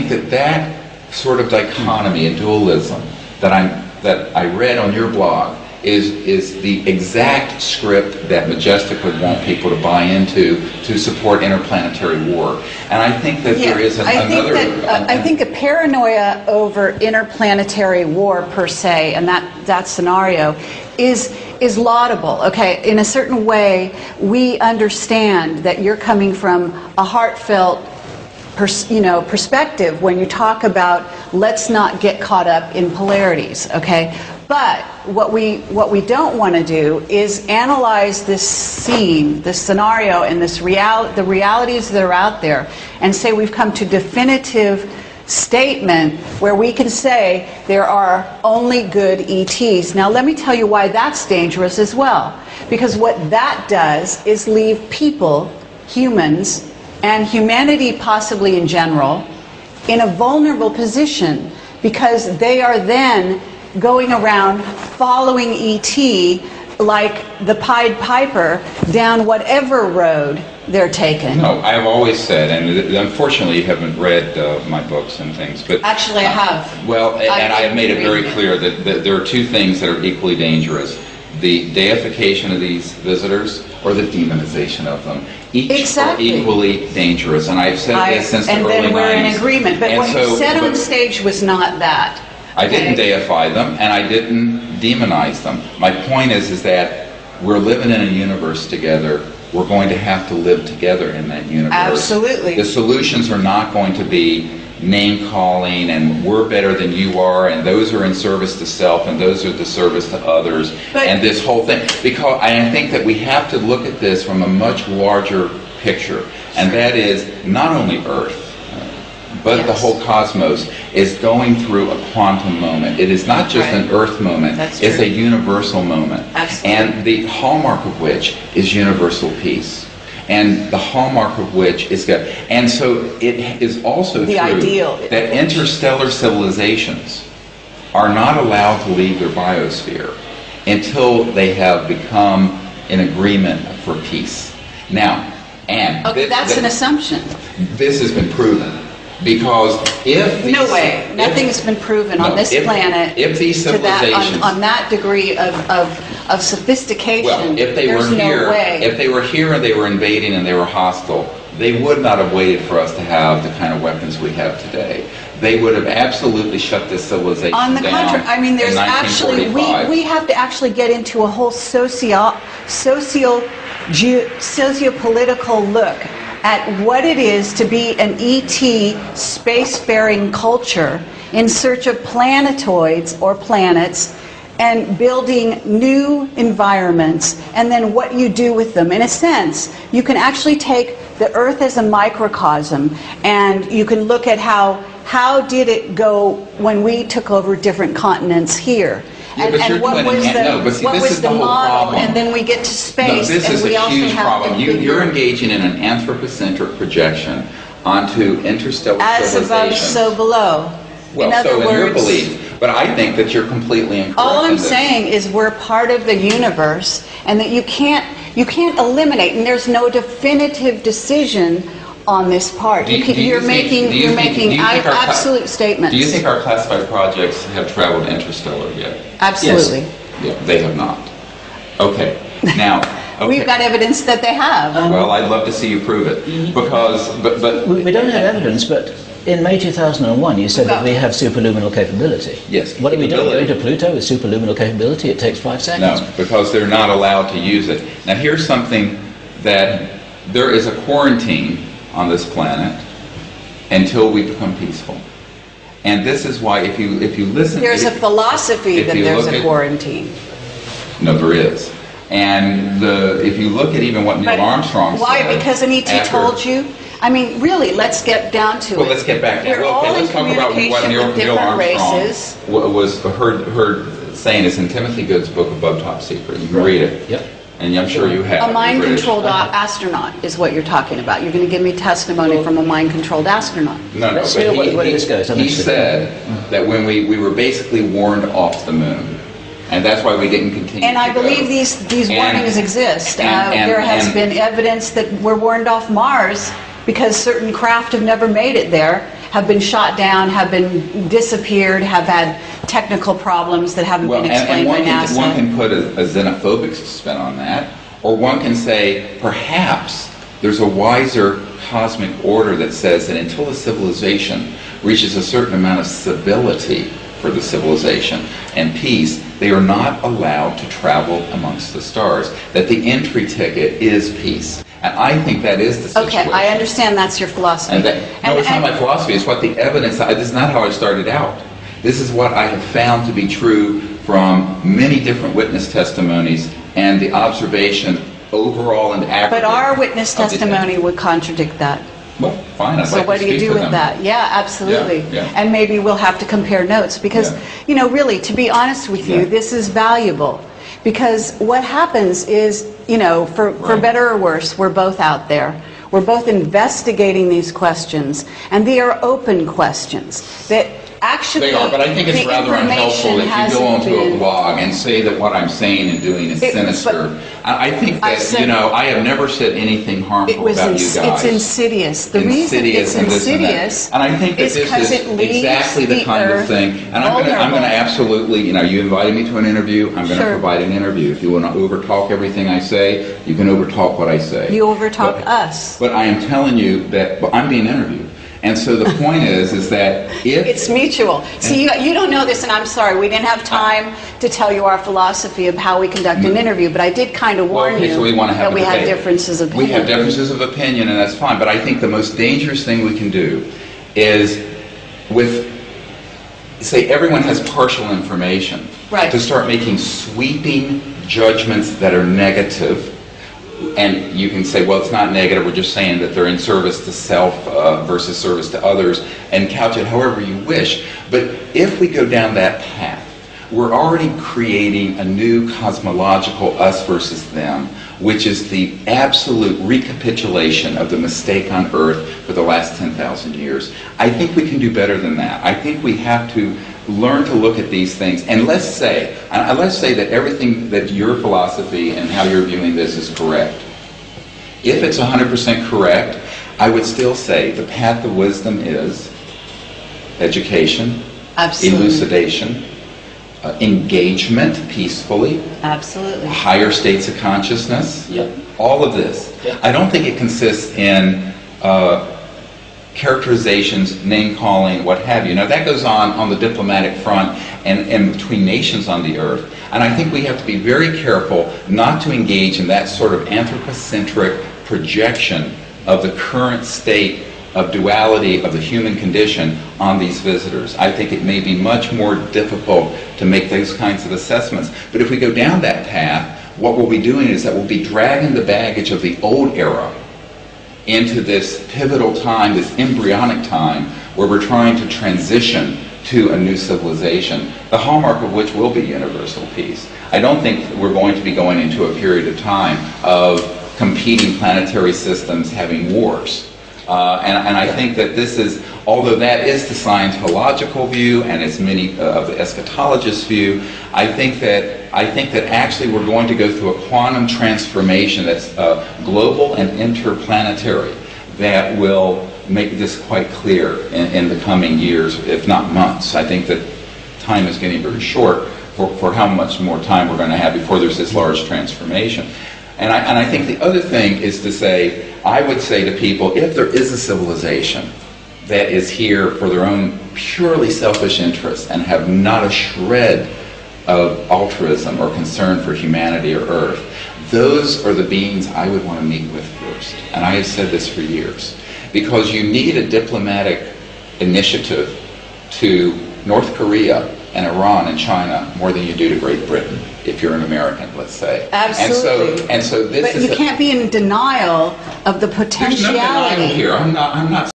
think that that sort of dichotomy and dualism that I read on your blog is the exact script that Majestic would want people to buy into to support interplanetary war. And I think that there is another... I think a paranoia over interplanetary war per se, and that scenario, is laudable. Okay, in a certain way, we understand that you're coming from a heartfelt perspective when you talk about let's not get caught up in polarities, okay? But what we don't want to do is analyze this scene, this scenario, and the realities that are out there, and say we've come to definitive statement where we can say there are only good ETs. Now let me tell you why that's dangerous as well. Because what that does is leave people, humans, and humanity possibly in general, in a vulnerable position, because they are then going around following ET like the Pied Piper down whatever road they're taking. No, I've always said, and unfortunately you haven't read my books and things, but... Actually I have. Well, and I have made it very clear that there are two things that are equally dangerous. The deification of these visitors or the demonization of them. Each are equally dangerous, and I've said this since the early 90s. And then we're in agreement, but what you said on stage was not that. I didn't deify them, and I didn't demonize them. My point is that we're living in a universe together. We're going to have to live together in that universe. Absolutely. The solutions are not going to be name-calling and we're better than you are, and those are in service to self, and those are the service to others, and this whole thing. Because I think that we have to look at this from a much larger picture, and that is not only Earth, but the whole cosmos is going through a quantum moment. It is not just an Earth moment, it's a universal moment. Absolutely. And the hallmark of which is universal peace. And the hallmark of which is good. And so it is also true that interstellar civilizations are not allowed to leave their biosphere until they have become in agreement for peace. Now, and that's an assumption. This has been proven. Because if these, no way, nothing has been proven on this planet if these civilizations on that degree of sophistication. Well, if they were here, if they were here and they were invading and they were hostile, they would not have waited for us to have the kind of weapons we have today. They would have absolutely shut this civilization down. On the contrary, I mean, there's actually we have to actually get into a whole socio-political look at what it is to be an ET spacefaring culture in search of planetoids or planets and building new environments, and then what you do with them. In a sense, you can actually take the Earth as a microcosm, and you can look at how did it go when we took over different continents here. Yeah, and what was the model, and then we get to space. No, this is a huge problem. You're engaging in an anthropocentric projection onto interstellar civilization. As above, so below. Well, in other words, in your belief, but I think that you're completely incorrect. All I'm saying is we're part of the universe, and that you can't eliminate, and there's no definitive decision on this part. You're making absolute statements. Do you think our classified projects have traveled interstellar yet? Absolutely. Yes. Yeah, they have not. Okay. Now, we've got evidence that they have. Well, I'd love to see you prove it, because but we don't have evidence, but in May 2001 you said that we have superluminal capability. Yes. What do we do? Go to Pluto with superluminal capability? It takes 5 seconds. No, because they're not allowed to use it. Now, here's something that there is a quarantine on this planet until we become peaceful. And this is why, if you listen... There's a philosophy that there's a quarantine. No, there is. And if you look at even what Neil Armstrong said... Why? Because an ET told you? I mean, really, let's get down to it. Well, let's get back there. We're all in let's talk about what Neil Armstrong was heard saying. It's in Timothy Good's book, Above Top Secret. You can read it. Yep. And I'm sure you have. A mind-controlled astronaut is what you're talking about. You're going to give me testimony from a mind-controlled astronaut. No, let's see where this goes. He said that when we were basically warned off the moon, and that's why we didn't continue. And I believe these warnings exist. There has been evidence that we're warned off Mars because certain craft have never made it there, have been shot down, have been disappeared, have had technical problems that haven't been explained by NASA. One can put a xenophobic spin on that, or one can say perhaps there's a wiser cosmic order that says that until a civilization reaches a certain amount of stability for the civilization and peace, they are not allowed to travel amongst the stars, that the entry ticket is peace. And I think that is the situation. Okay, I understand that's your philosophy. No, it's not my philosophy, it's what the evidence, this is not how I started out. This is what I have found to be true from many different witness testimonies and the observation overall and aggregate. But our witness testimony would contradict that. Well, fine, I'd So like what to do you speak do to with them. that? Yeah, absolutely. Yeah. And maybe we'll have to compare notes because, Yeah. you know, really, to be honest with you, Yeah. this is valuable. Because what happens is, you know, for Right. better or worse, we're both out there. We're both investigating these questions, and they are open questions that actually They are, but I think it's the rather unhelpful if you go onto a been- blog and say that what I'm saying and doing is sinister. I think I've that, said- you know, I have never said anything It harmful was about you guys. it's insidious. The reason it's and this and that. insidious And I think that is this 'cause is it leaves exactly the kind of earth thing. And I'm vulnerable. going to absolutely, you know, you invited me to an interview, I'm going to Sure. provide an interview. If you want to overtalk everything I say, you can overtalk what I say. You overtalk But- us. But I am telling you that I'm being interviewed. And so the point is that if... It's mutual. See, you don't know this, and I'm sorry, we didn't have time to tell you our philosophy of how we conduct an interview, but I did kind of warn okay, you so we want to have that we a have debate. differences of We opinion. have differences of opinion, and that's fine. But I think the most dangerous thing we can do is with, say, everyone has partial information. Right. To start making sweeping judgments that are negative. And you can say, well, it's not negative, we're just saying that they're in service to self versus service to others, and couch it however you wish. But if we go down that path, we're already creating a new cosmological us versus them, which is the absolute recapitulation of the mistake on Earth for the last 10,000 years. I think we can do better than that. I think we have to learn to look at these things, and let's say that everything that your philosophy and how you're viewing this is correct. If it's 100% correct, I would still say the path of wisdom is education, Absolutely. elucidation, engagement peacefully, Absolutely. higher states of consciousness, Yep. all of this. Yep. I don't think it consists in characterizations, name-calling, what have you. Now, that goes on the diplomatic front and between nations on the earth. And I think we have to be very careful not to engage in that sort of anthropocentric projection of the current state of duality of the human condition on these visitors. I think it may be much more difficult to make those kinds of assessments. But if we go down that path, what we'll be doing is that we'll be dragging the baggage of the old era into this pivotal time, this embryonic time, where we're trying to transition to a new civilization, the hallmark of which will be universal peace. I don't think we're going to be going into a period of time of competing planetary systems having wars. And I think that this is, although that is the Scientological view and it's many of the eschatologists' view, I think that actually we're going to go through a quantum transformation that's global and interplanetary that will make this quite clear in the coming years, if not months. I think that time is getting very short for how much more time we're going to have before there's this large transformation. And I think the other thing is to say, I would say to people, if there is a civilization that is here for their own purely selfish interests and have not a shred of altruism or concern for humanity or Earth, those are the beings I would want to meet with first. And I have said this for years. Because you need a diplomatic initiative to North Korea and Iran and China more than you do to Great Britain, if you're an American, let's say. Absolutely. And so this But is you can't be in denial of the There's no potentiality. denial here. I'm not